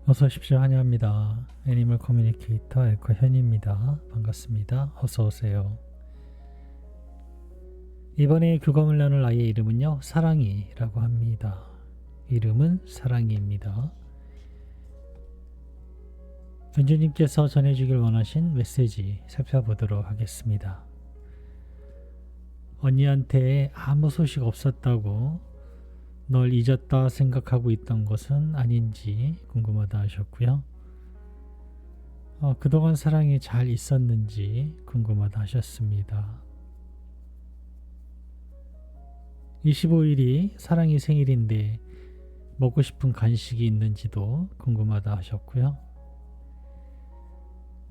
어서 오십시오. 환영합니다. 애니멀 커뮤니케이터 에코현입니다. 반갑습니다. 어서 오세요. 이번에 교감을 나눌 아이의 이름은요, 사랑이라고 합니다. 이름은 사랑이입니다. 견주님께서 전해주길 원하신 메시지 살펴보도록 하겠습니다. 언니한테 아무 소식 없었다고 널 잊었다 생각하고 있던 것은 아닌지 궁금하다 하셨고요. 그동안 사랑이 잘 있었는지 궁금하다 하셨습니다. 25일이 사랑이 생일인데 먹고 싶은 간식이 있는지도 궁금하다 하셨고요.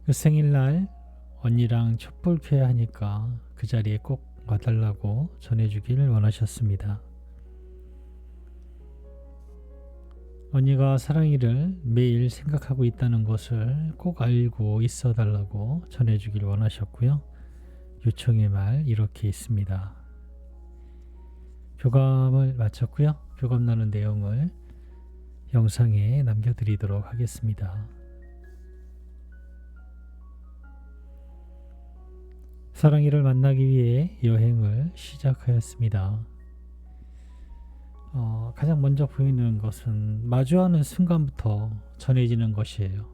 그 생일날 언니랑 촛불 켜야 하니까 그 자리에 꼭 와달라고 전해주길 원하셨습니다. 언니가 사랑이를 매일 생각하고 있다는 것을 꼭 알고 있어 달라고 전해주길 원하셨고요. 요청의 말 이렇게 있습니다. 교감을 마쳤고요. 교감 나눈 내용을 영상에 남겨드리도록 하겠습니다. 사랑이를 만나기 위해 여행을 시작하였습니다. 가장 먼저 보이는 것은 마주하는 순간부터 전해지는 것이에요.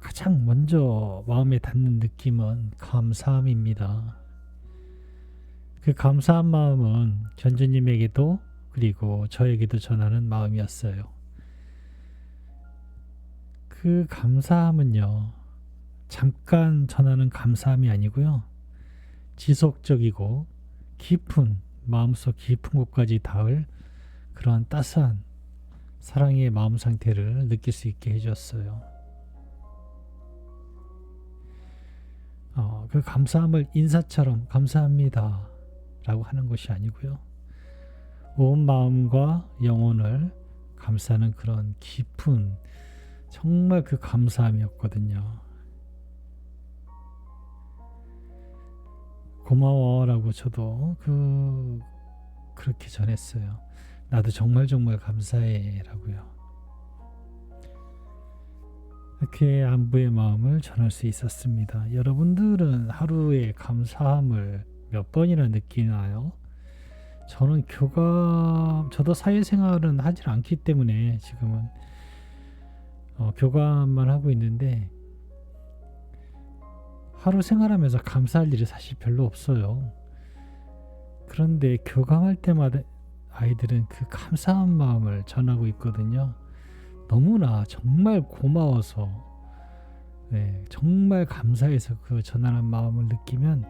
가장 먼저 마음에 닿는 느낌은 감사함입니다. 그 감사한 마음은 견주님에게도 그리고 저에게도 전하는 마음이었어요. 그 감사함은요, 잠깐 전하는 감사함이 아니고요, 지속적이고 깊은 마음속 깊은 곳까지 닿을 그러한 따스한 사랑의 마음 상태를 느낄 수 있게 해줬어요. 그 감사함을 인사처럼 감사합니다 라고 하는 것이 아니고요, 온 마음과 영혼을 감사하는 그런 깊은 정말 그 감사함이었거든요. 고마워 라고 저도 그렇게 전했어요. 나도 정말 감사해 라고요. 이렇게 안부의 마음을 전할 수 있었습니다. 여러분들은 하루에 감사함을 몇 번이나 느끼나요? 저는 저도 사회생활은 하질 않기 때문에 지금은 교감만 하고 있는데, 하루 생활하면서 감사할 일이 사실 별로 없어요. 그런데 교감할 때마다 아이들은 그 감사한 마음을 전하고 있거든요. 너무나 정말 고마워서, 정말 감사해서 그 전하는 마음을 느끼면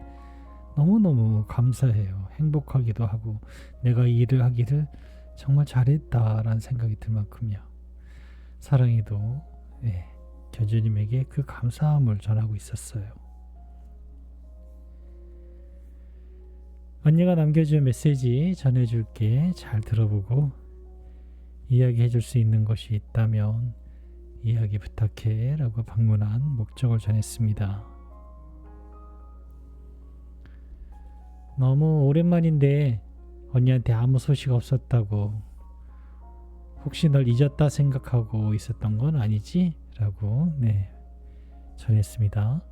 너무너무 감사해요. 행복하기도 하고 내가 이 일을 하기를 정말 잘했다라는 생각이 들 만큼요. 사랑이도 견주님에게 그 감사함을 전하고 있었어요. 언니가 남겨준 메시지 전해줄게. 잘 들어보고 이야기해줄 수 있는 것이 있다면 이야기 부탁해 라고 방문한 목적을 전했습니다. 너무 오랜만인데 언니한테 아무 소식 없었다고, 혹시 널 잊었다 생각하고 있었던 건 아니지? 라고 전했습니다.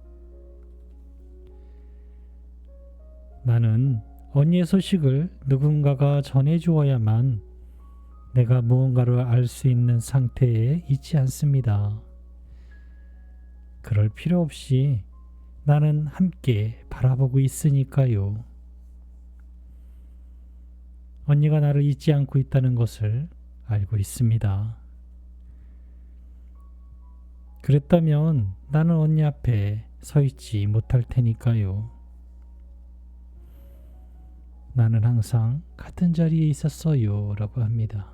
나는 언니의 소식을 누군가가 전해주어야만 내가 무언가를 알 수 있는 상태에 있지 않습니다. 그럴 필요 없이 나는 함께 바라보고 있으니까요. 언니가 나를 잊지 않고 있다는 것을 알고 있습니다. 그랬다면 나는 언니 앞에 서 있지 못할 테니까요. 나는 항상 같은 자리에 있었어요 라고 합니다.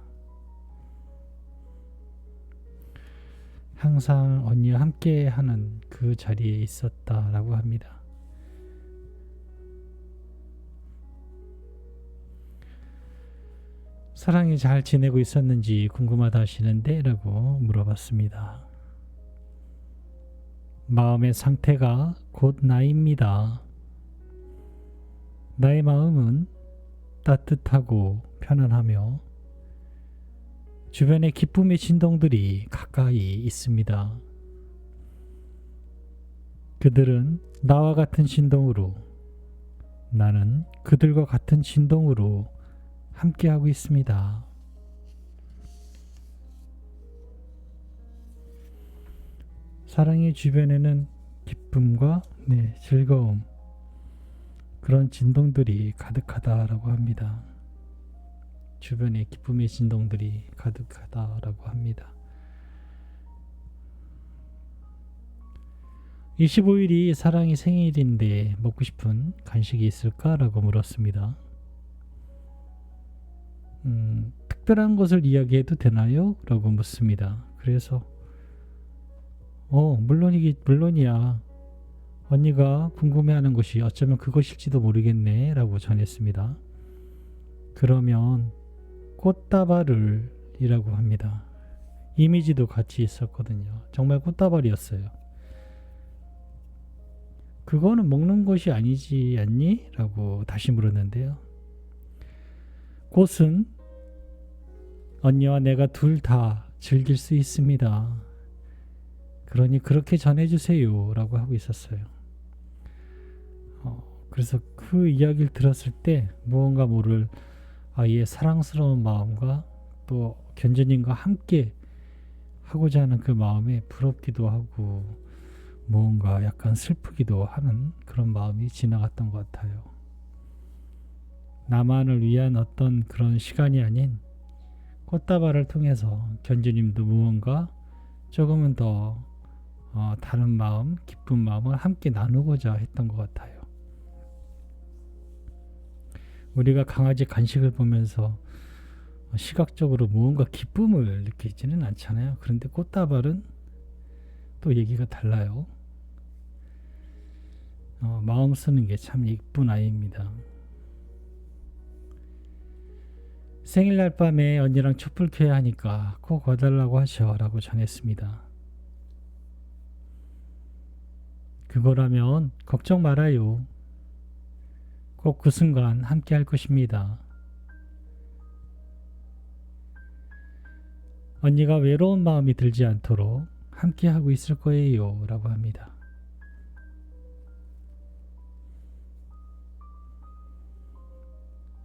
항상 언니와 함께 하는 그 자리에 있었다라고 합니다. 사랑이 잘 지내고 있었는지 궁금하다 하시는데 라고 물어봤습니다. 마음의 상태가 곧 나입니다. 나의 마음은 따뜻하고 편안하며 주변에 기쁨의 진동들이 가까이 있습니다. 그들은 나와 같은 진동으로, 나는 그들과 같은 진동으로 함께하고 있습니다. 사랑의 주변에는 기쁨과 즐거움, 그런 진동들이 가득하다라고 합니다. 주변에 기쁨의 진동들이 가득하다라고 합니다. 25일이 사랑의 생일인데 먹고 싶은 간식이 있을까라고 물었습니다. 특별한 것을 이야기해도 되나요? 라고 묻습니다. 그래서 물론이야. 언니가 궁금해하는 것이 어쩌면 그것일지도 모르겠네 라고 전했습니다. 그러면 꽃다발을 이라고 합니다. 이미지도 같이 있었거든요. 정말 꽃다발이었어요. 그거는 먹는 것이 아니지 않니? 라고 다시 물었는데요. 꽃은 언니와 내가 둘 다 즐길 수 있습니다. 그러니 그렇게 전해주세요 라고 하고 있었어요. 그래서 그 이야기를 들었을 때 무언가 모를 아이의 사랑스러운 마음과 또 견주님과 함께 하고자 하는 그 마음에 부럽기도 하고 무언가 약간 슬프기도 하는 그런 마음이 지나갔던 것 같아요. 나만을 위한 어떤 그런 시간이 아닌 꽃다발을 통해서 견주님도 무언가 조금은 더 다른 마음, 기쁜 마음을 함께 나누고자 했던 것 같아요. 우리가 강아지 간식을 보면서 시각적으로 무언가 기쁨을 느끼지는 않잖아요. 그런데 꽃다발은 또 얘기가 달라요. 마음 쓰는 게 참 이쁜 아이입니다. 생일날 밤에 언니랑 촛불 켜야 하니까 꼭 와달라고 하셔 라고 전했습니다. 그거라면 걱정 말아요. 꼭 그 순간 함께 할 것입니다. 언니가 외로운 마음이 들지 않도록 함께 하고 있을 거예요 라고 합니다.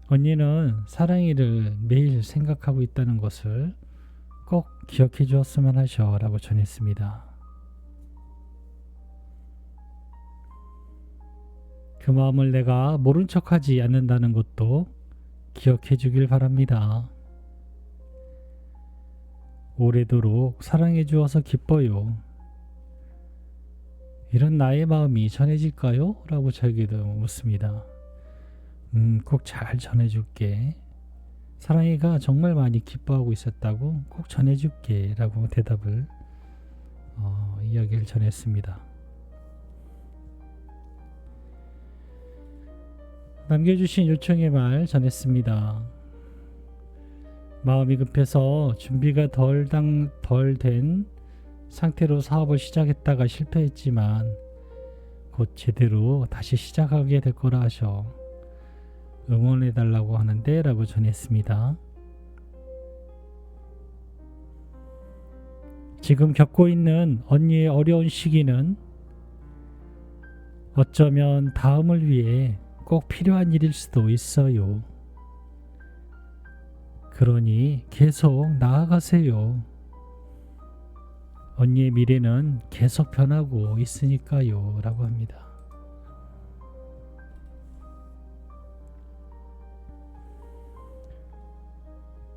언니는 사랑이를 매일 생각하고 있다는 것을 꼭 기억해 주었으면 하셔 라고 전했습니다. 그 마음을 내가 모른 척하지 않는다는 것도 기억해 주길 바랍니다. 오래도록 사랑해 주어서 기뻐요. 이런 나의 마음이 전해질까요? 라고 저에게도 묻습니다. 꼭 잘 전해줄게. 사랑이가 정말 많이 기뻐하고 있었다고 꼭 전해줄게 라고 대답을 이야기를 전했습니다. 남겨주신 요청의 말 전했습니다. 마음이 급해서 준비가 덜 된 상태로 사업을 시작했다가 실패했지만 곧 제대로 다시 시작하게 될 거라 하셔 응원해달라고 하는데 라고 전했습니다. 지금 겪고 있는 언니의 어려운 시기는 어쩌면 다음을 위해 꼭 필요한 일일 수도 있어요. 그러니 계속 나아가세요. 언니의 미래는 계속 변하고 있으니까요 라고 합니다.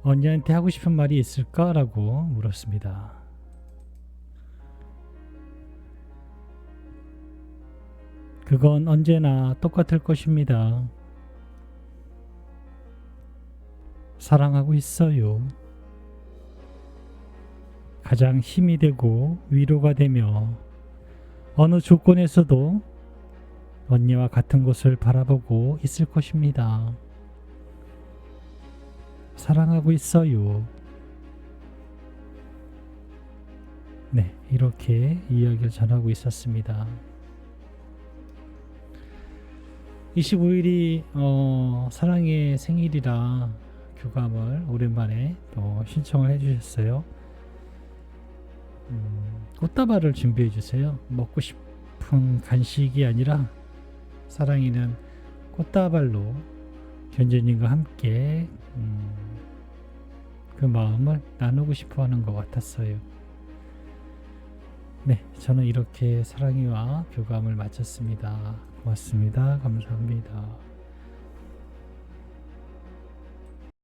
언니한테 하고 싶은 말이 있을까? 라고 물었습니다. 그건 언제나 똑같을 것입니다. 사랑하고 있어요. 가장 힘이 되고 위로가 되며 어느 조건에서도 언니와 같은 곳을 바라보고 있을 것입니다. 사랑하고 있어요. 네, 이렇게 이야기를 전하고 있었습니다. 25일이 사랑의 생일이라 교감을 오랜만에 또 신청을 해주셨어요. 꽃다발을 준비해 주세요. 먹고 싶은 간식이 아니라 사랑이는 꽃다발로 견주님과 함께 그 마음을 나누고 싶어 하는 것 같았어요. 네, 저는 이렇게 사랑이와 교감을 마쳤습니다. 고맙습니다. 감사합니다.